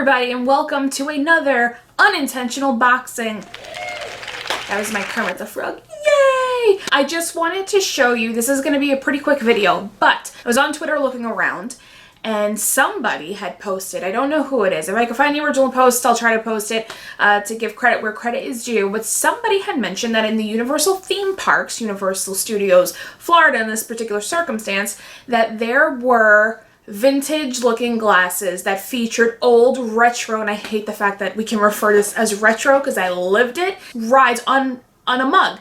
everybody, and welcome to another unintentional boxing. That was my Kermit the Frog. Yay! I just wanted to show you, this is going to be a pretty quick video, but I was on Twitter looking around and somebody had posted, I don't know who it is. If I can find the original post, I'll try to post it to give credit where credit is due. But somebody had mentioned that in the Universal theme parks, Universal Studios Florida in this particular circumstance, that there were vintage looking glasses that featured old retro, and I hate the fact that we can refer to this as retro because I lived it, rides on a mug.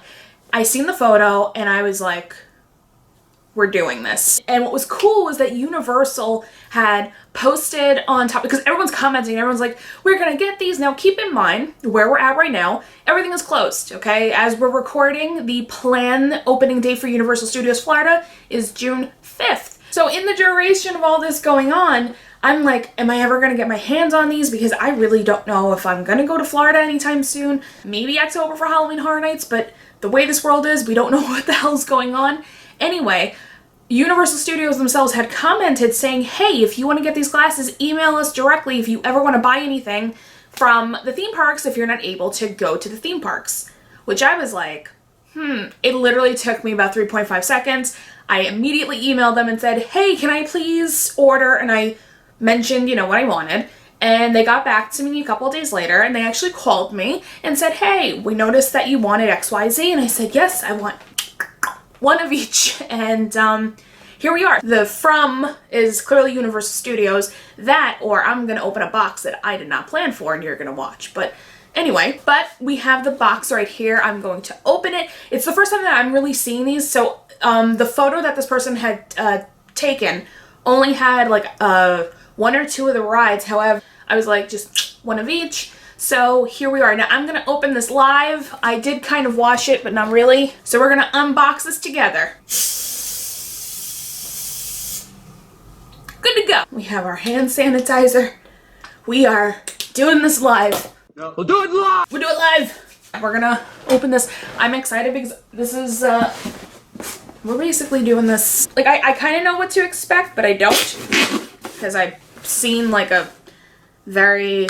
I seen the photo and I was like, we're doing this. And what was cool was that Universal had posted on top, because everyone's commenting, everyone's like, we're gonna get these. Now keep in mind where we're at right now, everything is closed, okay? As we're recording, the planned opening date for Universal Studios Florida is June 5th. So in the duration of all this going on, I'm like, am I ever going to get my hands on these? Because I really don't know if I'm going to go to Florida anytime soon. Maybe October for Halloween Horror Nights, but the way this world is, we don't know what the hell's going on. Anyway, Universal Studios themselves had commented saying, hey, if you want to get these glasses, email us directly if you ever want to buy anything from the theme parks if you're not able to go to the theme parks. Which I was like, It literally took me about 3.5 seconds. I immediately emailed them and said, hey, can I please order? And I mentioned, what I wanted. And they got back to me a couple of days later and they actually called me and said, hey, we noticed that you wanted XYZ. And I said, yes, I want one of each. And here we are. The from is clearly Universal Studios. That, or I'm going to open a box that I did not plan for and you're going to watch. But anyway, but we have the box right here. I'm going to open it. It's the first time that I'm really seeing these. So the photo that this person had taken only had like one or two of the rides. However, I was like, just one of each. So here we are. Now I'm going to open this live. I did kind of wash it, but not really. So we're going to unbox this together. Good to go. We have our hand sanitizer. We are doing this live. No. We'll do it live! We'll do it live! We're gonna open this. I'm excited because this is, we're basically doing this. Like, I kind of know what to expect, but I don't. Because I've seen, like, a very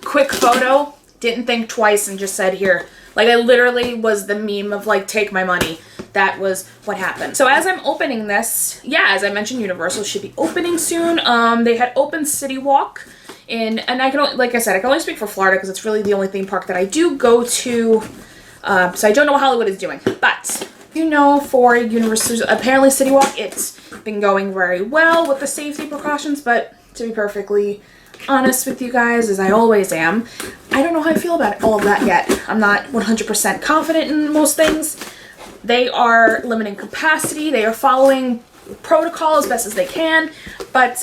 quick photo. Didn't think twice and just said, here. Like, I literally was the meme of, like, take my money. That was what happened. So as I'm opening this, yeah, as I mentioned, Universal should be opening soon. They had opened City Walk. And I can only, like I said, I can only speak for Florida because it's really the only theme park that I do go to. So I don't know what Hollywood is doing. But, for Universal, apparently City Walk, it's been going very well with the safety precautions. But to be perfectly honest with you guys, as I always am, I don't know how I feel about all of that yet. I'm not 100% confident in most things. They are limiting capacity. They are following protocol as best as they can. But,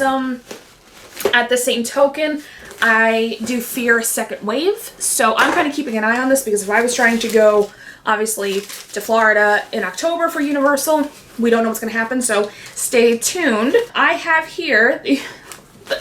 at the same token, I do fear a second wave, so I'm kind of keeping an eye on this because if I was trying to go, obviously, to Florida in October for Universal, we don't know what's going to happen, so stay tuned. I have here,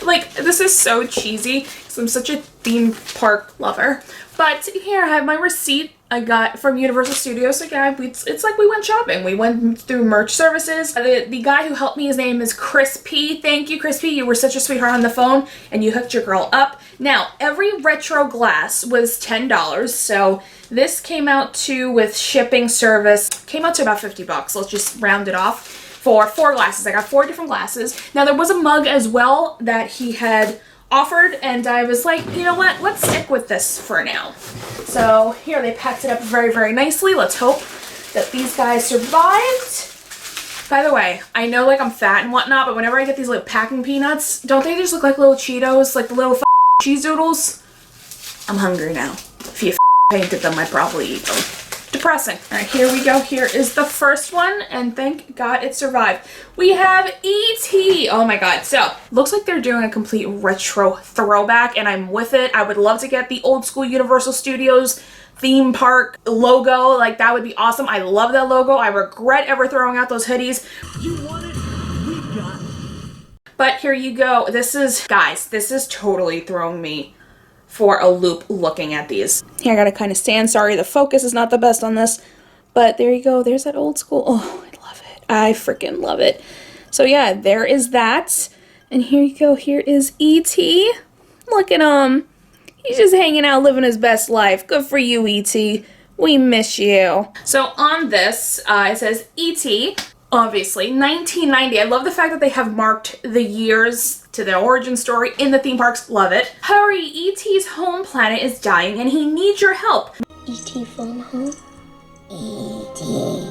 like, this is so cheesy because I'm such a theme park lover, but here I have my receipt I got from Universal Studios. Again, it's like we went shopping. We went through merch services. The guy who helped me, his name is Chris P. Thank you, Chris P. You were such a sweetheart on the phone, and you hooked your girl up. Now, every retro glass was $10, so this came out to, with shipping service, came out to about 50 bucks. Let's just round it off for 4 glasses. I got 4 different glasses. Now, there was a mug as well that he had offered, and I was like, you know what, let's stick with this for now. So here, they packed it up very, very nicely. Let's hope that these guys survived. By the way, I know like I'm fat and whatnot, but whenever I get these little packing peanuts, don't they just look like little Cheetos, like the little cheese doodles? I'm hungry now. If you painted them, I'd probably eat them. Depressing. All right, here we go. Here is the first one, and thank God it survived. We have E.T. Oh my God. So, looks like they're doing a complete retro throwback, and I'm with it. I would love to get the old school Universal Studios theme park logo. Like, that would be awesome. I love that logo. I regret ever throwing out those hoodies. You want it? We got it. But here you go. This is, guys, this is totally throwing me for a loop looking at these. Here, I gotta kind of stand. Sorry, the focus is not the best on this. But there you go. There's that old school. Oh, I love it. I freaking love it. So yeah, there is that. And here you go. Here is E.T. Look at him. He's just hanging out, living his best life. Good for you, E.T. We miss you. So on this, it says E.T., obviously, 1990. I love the fact that they have marked the years to their origin story in the theme parks. Love it. Hurry, E.T.'s home planet is dying and he needs your help. E.T. phone home? E.T.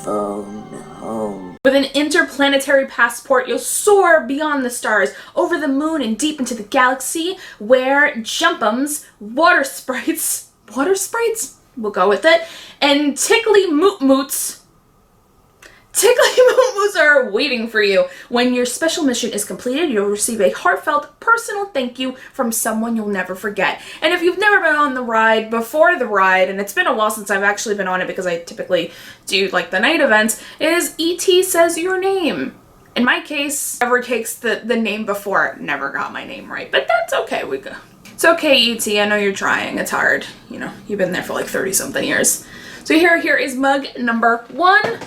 phone home. With an interplanetary passport, you'll soar beyond the stars, over the moon and deep into the galaxy, where jumpums, water sprites, we'll go with it, and tickly moot-moots are waiting for you. When your special mission is completed, you'll receive a heartfelt personal thank you from someone you'll never forget. And if you've never been on the ride before the ride, and it's been a while since I've actually been on it because I typically do like the night events, is E.T. says your name. In my case, whoever takes the name before never got my name right, but that's okay. It's okay, E.T. I know you're trying. It's hard. You know, you've been there for like 30 something years. So here is mug number 1.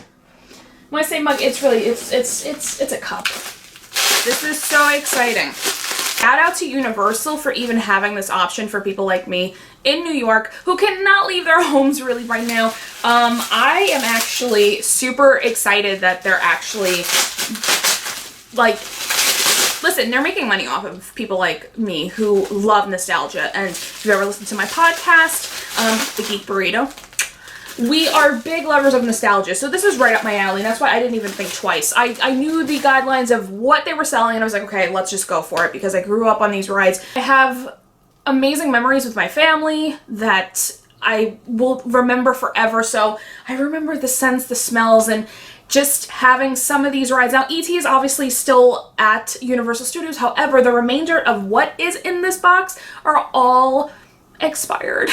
When I say mug, it's really, it's a cup. This is so exciting. Shout out to Universal for even having this option for people like me in New York who cannot leave their homes really right now. I am actually super excited that they're actually, like, listen, they're making money off of people like me who love nostalgia. And if you've ever listened to my podcast, The Geek Burrito, we are big lovers of nostalgia, so this is right up my alley, and that's why I didn't even think twice. I knew the guidelines of what they were selling, and I was like, okay, let's just go for it, because I grew up on these rides. I have amazing memories with my family that I will remember forever, so I remember the scents, the smells, and just having some of these rides. Now, E.T. is obviously still at Universal Studios, however, the remainder of what is in this box are all expired,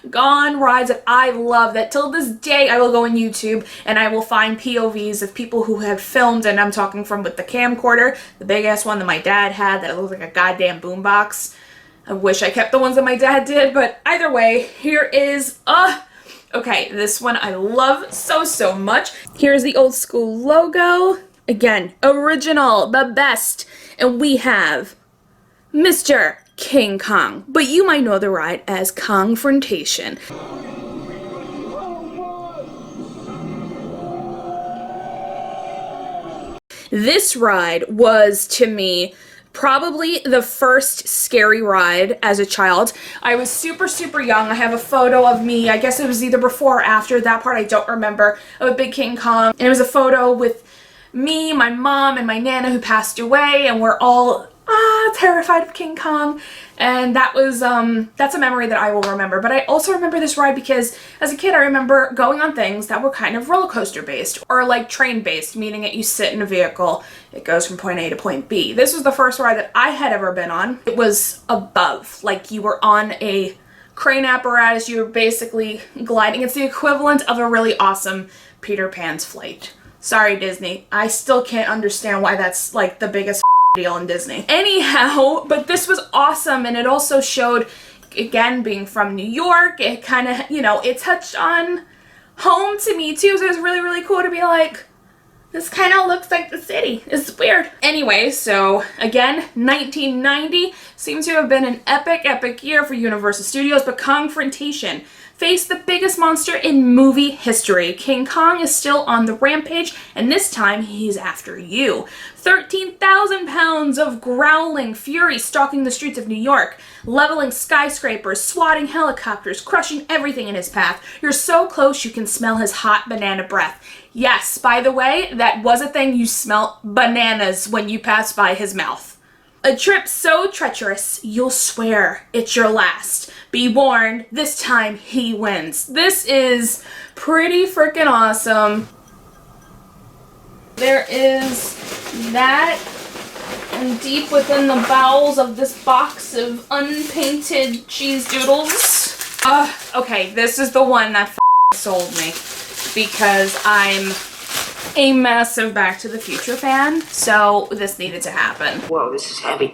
gone rides that I love, that till this day I will go on YouTube and I will find POVs of people who have filmed, and I'm talking from with the camcorder, the big ass one that my dad had that looked like a goddamn boombox. I wish I kept the ones that my dad did, but either way, here is, okay, this one I love so much. Here's the old school logo. Again, original, the best. And we have Mr. King Kong, but you might know the ride as Kongfrantation. This ride was, to me, probably the first scary ride as a child. I was super young. I have a photo of me, I guess it was either before or after that part, I don't remember, of a big King Kong. And it was a photo with me, my mom, and my Nana who passed away, and we're all terrified of King Kong, and that was that's a memory that I will remember. But I also remember this ride because as a kid I remember going on things that were kind of roller coaster based or like train based, meaning that you sit in a vehicle, it goes from point A to point B. This was the first ride that I had ever been on. It was above, like you were on a crane apparatus, you were basically gliding. It's the equivalent of a really awesome Peter Pan's flight. Sorry, Disney, I still can't understand why that's like the biggest deal in Disney. Anyhow, but this was awesome, and it also showed, again, being from New York, it kind of, you know, it touched on home to me too, so it was really cool to be like, this kind of looks like the city. It's weird. Anyway, so again, 1990 seems to have been an epic year for Universal Studios, but Kongfrantation faced the biggest monster in movie history. King Kong is still on the rampage, and this time he's after you. 13,000 pounds of growling fury stalking the streets of New York, leveling skyscrapers, swatting helicopters, crushing everything in his path. You're so close you can smell his hot banana breath. Yes, by the way, that was a thing, you smell bananas when you pass by his mouth. A trip so treacherous, you'll swear it's your last. Be warned, this time he wins. This is pretty freaking awesome. There is that, and deep within the bowels of this box of unpainted cheese doodles. Okay, this is the one that sold me, because I'm a massive Back to the Future fan, so this needed to happen. Whoa, this is heavy.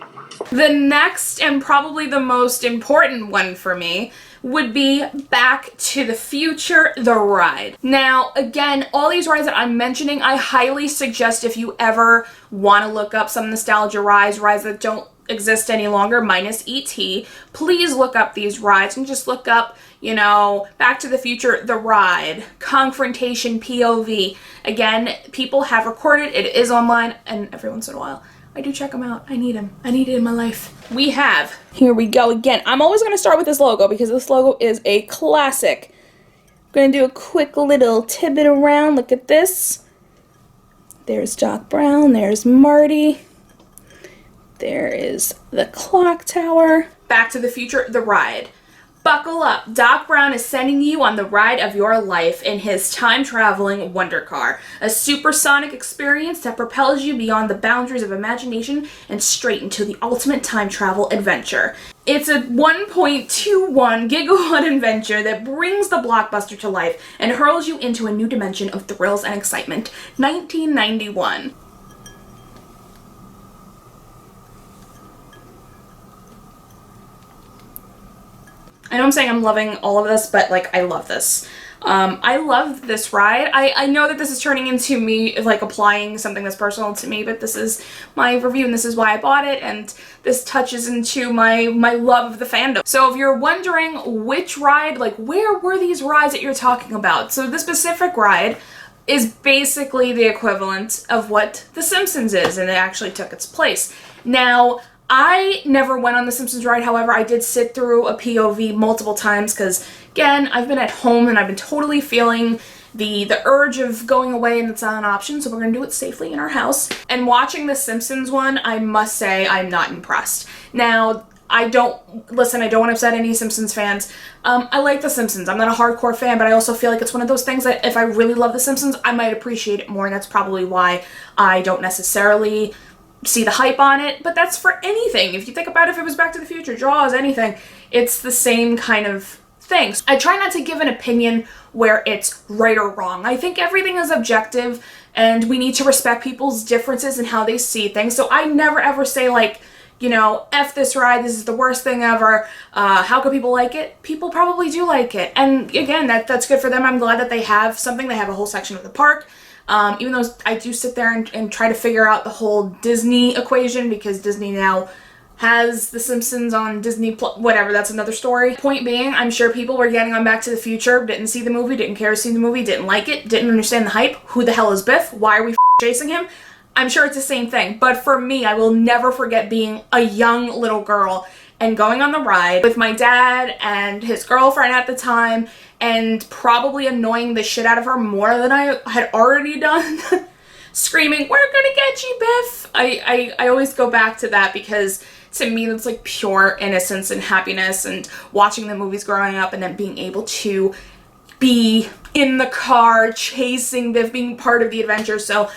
The next, and probably the most important one for me, would be Back to the Future, the ride. Now, again, all these rides that I'm mentioning, I highly suggest if you ever want to look up some nostalgia rides that don't exist any longer, minus ET. Please look up these rides and just look up, you know, Back to the Future, the ride, Kongfrantation POV. Again, people have recorded, it is online, and every once in a while, I do check them out. I need them. I need it in my life. We have, here we go again. I'm always going to start with this logo because this logo is a classic. I'm going to do a quick little tidbit around. Look at this. There's Doc Brown. There's Marty. There is the clock tower. Back to the Future, the ride. Buckle up. Doc Brown is sending you on the ride of your life in his time-traveling wonder car. A supersonic experience that propels you beyond the boundaries of imagination and straight into the ultimate time travel adventure. It's a 1.21 gigawatt adventure that brings the blockbuster to life and hurls you into a new dimension of thrills and excitement. 1991. I know I'm saying I'm loving all of this, but like I love this. I love this ride. I know that this is turning into me like applying something that's personal to me, but this is my review and this is why I bought it, and this touches into my love of the fandom. So if you're wondering which ride, like where were these rides that you're talking about? So this specific ride is basically the equivalent of what The Simpsons is, and it actually took its place. Now, I never went on the Simpsons ride, however, I did sit through a POV multiple times because, again, I've been at home and I've been totally feeling the urge of going away, and it's not an option, so we're going to do it safely in our house. And watching the Simpsons one, I must say I'm not impressed. Now, I don't want to upset any Simpsons fans. I like The Simpsons. I'm not a hardcore fan, but I also feel like it's one of those things that if I really love The Simpsons, I might appreciate it more, and that's probably why I don't necessarily see the hype on it, but that's for anything. If you think about it, if it was Back to the Future, Jaws, anything, it's the same kind of thing. So I try not to give an opinion where it's right or wrong. I think everything is objective and we need to respect people's differences and how they see things. So I never ever say like, you know, F this ride, this is the worst thing ever, how could people like it? People probably do like it. And again, that's good for them. I'm glad that they have something. They have a whole section of the park. Even though I do sit there and try to figure out the whole Disney equation, because Disney now has The Simpsons on Disney+, whatever, that's another story. Point being, I'm sure people were getting on Back to the Future, didn't see the movie, didn't care to see the movie, didn't like it, didn't understand the hype. Who the hell is Biff? Why are we chasing him? I'm sure it's the same thing. But for me, I will never forget being a young little girl and going on the ride with my dad and his girlfriend at the time, and probably annoying the shit out of her more than I had already done. Screaming, "We're gonna get you, Biff!" I always go back to that because to me that's like pure innocence and happiness, and watching the movies growing up and then being able to be in the car chasing Biff, being part of the adventure. So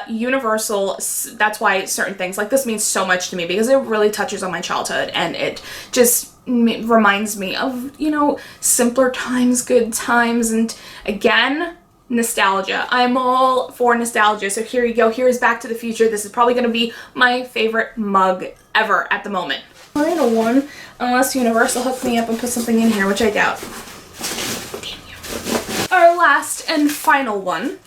Universal, that's why certain things like this means so much to me, because it really touches on my childhood and it just reminds me of, you know, simpler times, good times, and again, nostalgia. I'm all for nostalgia, so here you go. Here's Back to the Future. This is probably going to be my favorite mug ever at the moment. Final one, unless Universal hooked me up and put something in here, which I doubt. Our last and final one.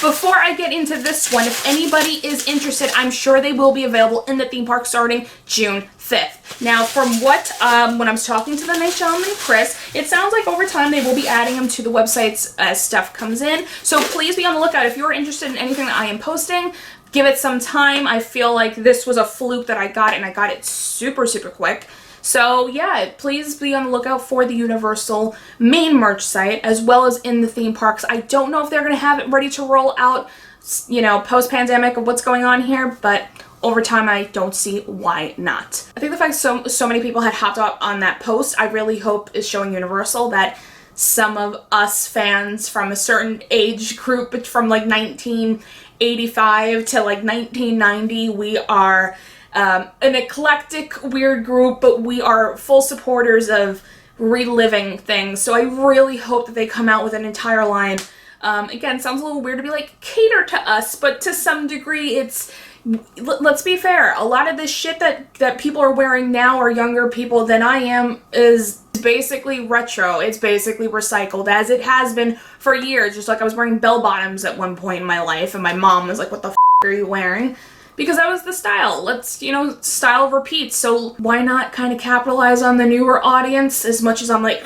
Before I get into this one, if anybody is interested, I'm sure they will be available in the theme park starting June 5th. Now, from what, when I was talking to the nice gentleman, Chris, it sounds like over time they will be adding them to the websites as stuff comes in. So please be on the lookout. If you're interested in anything that I am posting, give it some time. I feel like this was a fluke that I got, and I got it super, super quick. So yeah, please be on the lookout for the Universal main merch site as well as in the theme parks. I don't know if they're going to have it ready to roll out, you know, post-pandemic of what's going on here, but over time I don't see why not. I think the fact so many people had hopped up on that post, I really hope is showing Universal that some of us fans from a certain age group, from like 1985 to like 1990, we are an eclectic, weird group, but we are full supporters of reliving things. So I really hope that they come out with an entire line. Again, sounds a little weird to be like, cater to us, but to some degree it's, let's be fair, a lot of this shit that people are wearing now, or younger people than I am, is basically retro. It's basically recycled, as it has been for years. Just like I was wearing bell bottoms at one point in my life, and my mom was like, what the f are you wearing? because that was the style. Let's, you know, style repeats. So why not kind of capitalize on the newer audience as much as I'm like,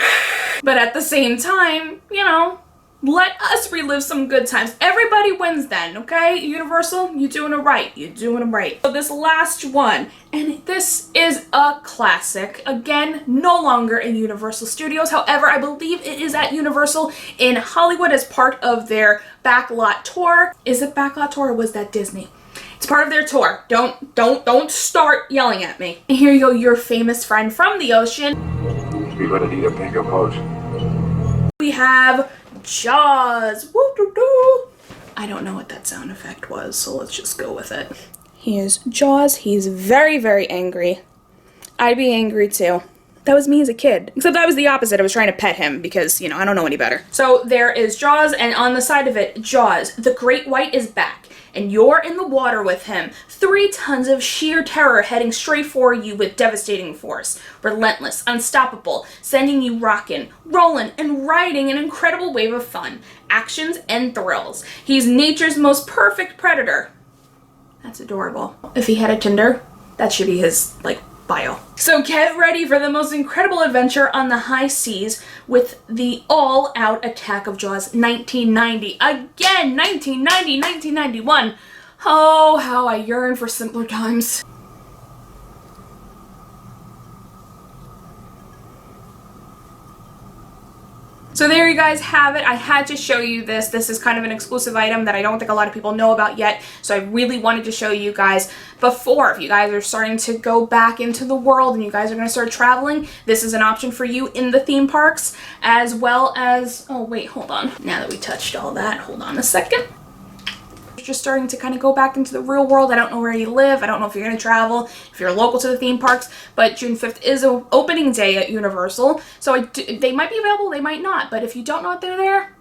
but at the same time, you know, let us relive some good times. Everybody wins then, okay? Universal, you're doing it right. You're doing it right. So this last one, and this is a classic. Again, no longer in Universal Studios. However, I believe it is at Universal in Hollywood as part of their backlot tour. Is it backlot tour or was that Disney? It's part of their tour. Don't start yelling at me. And here you go, your famous friend from the ocean. You're gonna need a bigger boat. We have Jaws. Woo-doo-doo. I don't know what that sound effect was, so let's just go with it. He is Jaws. He's very, very angry. I'd be angry too. That was me as a kid. Except I was the opposite. I was trying to pet him because, you know, I don't know any better. So there is Jaws, and on the side of it, Jaws, the great white is back. And you're in the water with him. 3 tons of sheer terror heading straight for you with devastating force. Relentless, unstoppable, sending you rockin', rollin', and riding an incredible wave of fun, actions, and thrills. He's nature's most perfect predator. That's adorable. If he had a Tinder, that should be his, like, bio. So get ready for the most incredible adventure on the high seas with the all-out attack of Jaws 1990. Again, 1990, 1991. Oh, how I yearn for simpler times. So there you guys have it. I had to show you this. This is kind of an exclusive item that I don't think a lot of people know about yet. So I really wanted to show you guys before. If you guys are starting to go back into the world and you guys are going to start traveling, this is an option for you in the theme parks, as well as, oh wait, hold on. Now that we touched all that, hold on a second. Just starting to kind of go back into the real world. I don't know where you live. I don't know if you're going to travel, if you're local to the theme parks, but June 5th is opening day at Universal. So they might be available, they might not, but if you don't know if they're there,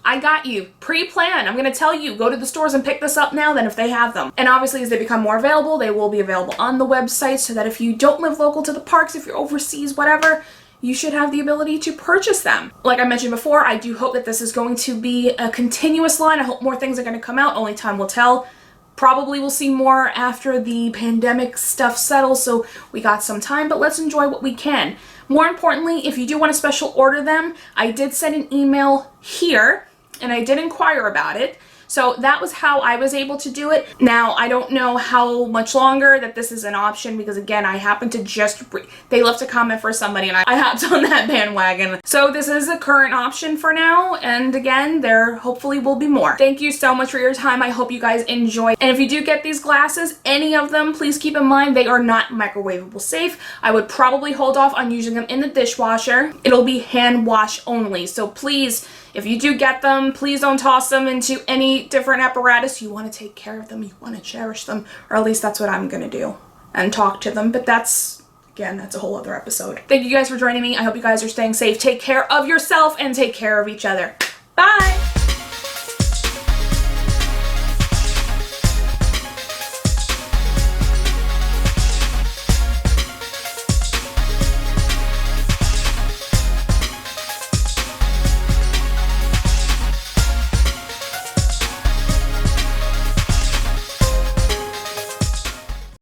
I got you. Pre-plan. I'm going to tell you, go to the stores and pick this up now then if they have them. And obviously as they become more available, they will be available on the website so that if you don't live local to the parks, if you're overseas, whatever, you should have the ability to purchase them. Like I mentioned before, I do hope that this is going to be a continuous line. I hope more things are going to come out. Only time will tell. Probably we'll see more after the pandemic stuff settles, so we got some time, but let's enjoy what we can. More importantly, if you do want to special order them, I did send an email here, and I did inquire about it. So that was how I was able to do it. Now, I don't know how much longer that this is an option because, again, I happened to just... They left a comment for somebody and I hopped on that bandwagon. So this is the current option for now. And again, there hopefully will be more. Thank you so much for your time. I hope you guys enjoy. And if you do get these glasses, any of them, please keep in mind they are not microwavable safe. I would probably hold off on using them in the dishwasher. It'll be hand wash only. So please... If you do get them, please don't toss them into any different apparatus. You want to take care of them, you want to cherish them, or at least that's what I'm going to do, and talk to them. But that's, again, that's a whole other episode. Thank you guys for joining me. I hope you guys are staying safe. Take care of yourself and take care of each other. Bye!